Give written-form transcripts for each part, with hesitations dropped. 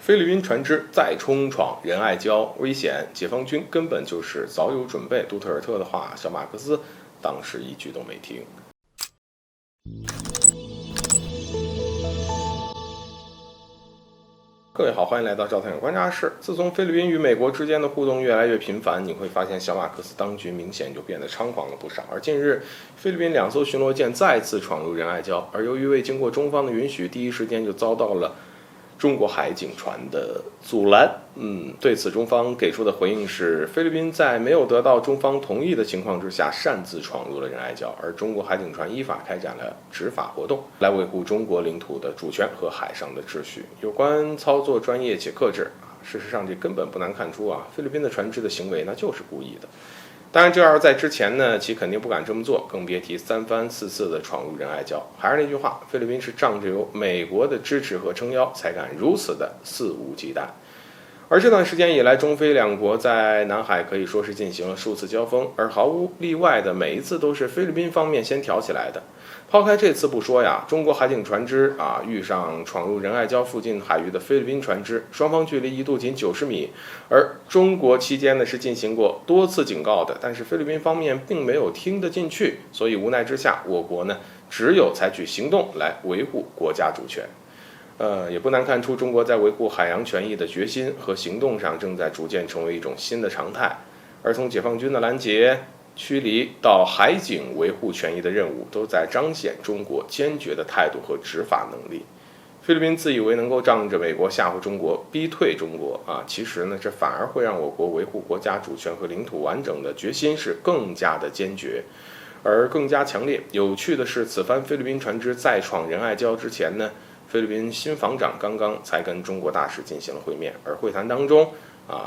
菲律宾船只再冲闯仁爱礁，危险！解放军根本就是早有准备。杜特尔特的话，小马克思当时一句都没听。各位好，欢迎来到赵太阳观察室。自从菲律宾与美国之间的互动越来越频繁，你会发现小马克思当局明显就变得猖狂了不少。而近日，菲律宾2艘巡逻舰再次闯入仁爱礁，而由于未经过中方的允许，第一时间就遭到了中国海警船的阻拦。对此中方给出的回应是，菲律宾在没有得到中方同意的情况之下，擅自闯入了仁爱礁，而中国海警船依法开展了执法活动，来维护中国领土的主权和海上的秩序。有关操作专业且克制，事实上这根本不难看出菲律宾的船只的行为那就是故意的。当然，这要是在之前呢，其肯定不敢这么做，更别提3番4次的闯入仁爱礁。还是那句话，菲律宾是仗着有美国的支持和撑腰，才敢如此的肆无忌惮。而这段时间以来，中菲两国在南海可以说是进行了数次交锋，而毫无例外的每一次都是菲律宾方面先挑起来的。抛开这次不说中国海警船只遇上闯入仁爱礁附近海域的菲律宾船只，双方距离一度仅90米，而中国期间呢是进行过多次警告的，但是菲律宾方面并没有听得进去，所以无奈之下，我国呢只有采取行动来维护国家主权。也不难看出中国在维护海洋权益的决心和行动上正在逐渐成为一种新的常态，而从解放军的拦截、驱离到海警维护权益的任务，都在彰显中国坚决的态度和执法能力。菲律宾自以为能够仗着美国吓唬中国、逼退中国其实呢，这反而会让我国维护国家主权和领土完整的决心是更加的坚决，而更加强烈。有趣的是，此番菲律宾船只再闯仁爱礁之前呢，菲律宾新防长刚刚才跟中国大使进行了会面，而会谈当中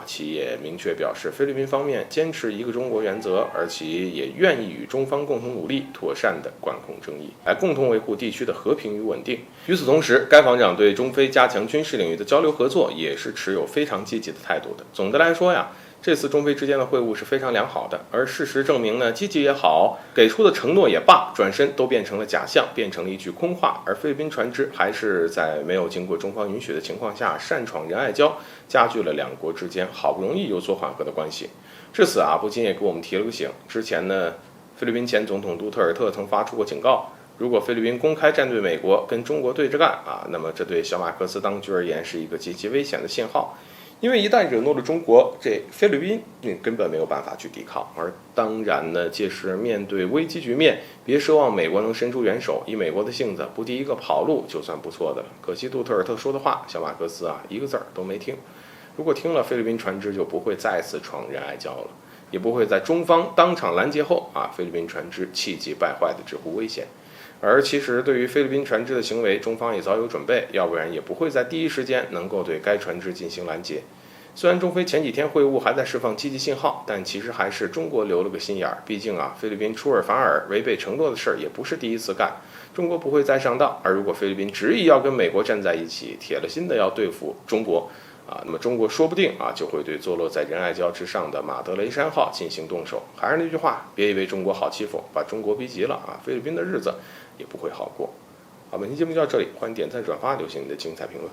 其也明确表示，菲律宾方面坚持一个中国原则，而其也愿意与中方共同努力，妥善的管控争议，来共同维护地区的和平与稳定。与此同时，该防长对中菲加强军事领域的交流合作也是持有非常积极的态度的。总的来说这次中菲之间的会晤是非常良好的，而事实证明呢，积极也好，给出的承诺也罢，转身都变成了假象，变成了一句空话。而菲律宾船只还是在没有经过中方允许的情况下擅闯仁爱礁，加剧了两国之间好不容易有所缓和的关系。至此不禁也给我们提了个醒。之前呢，菲律宾前总统杜特尔特曾发出过警告，如果菲律宾公开站队美国，跟中国对着干那么这对小马克思当局而言是一个极其危险的信号。因为一旦惹怒了中国，这菲律宾根本没有办法去抵抗。而当然呢，届时面对危机局面，别奢望美国能伸出援手，以美国的性子，不第一个跑路就算不错的了。可惜杜特尔特说的话，小马克思一个字儿都没听。如果听了，菲律宾船只就不会再次闯仁爱礁了，也不会在中方当场拦截后菲律宾船只气急败坏的直呼危险。而其实对于菲律宾船只的行为，中方也早有准备，要不然也不会在第一时间能够对该船只进行拦截。虽然中菲前几天会晤还在释放积极信号，但其实还是中国留了个心眼儿。毕竟菲律宾出尔反尔、违背承诺的事儿也不是第一次干，中国不会再上当。而如果菲律宾执意要跟美国站在一起，铁了心的要对付中国那么中国说不定就会对坐落在仁爱礁之上的马德雷山号进行动手。还是那句话，别以为中国好欺负，把中国逼急了菲律宾的日子也不会好过。好，本期节目就到这里，欢迎点赞转发，留下你的精彩评论。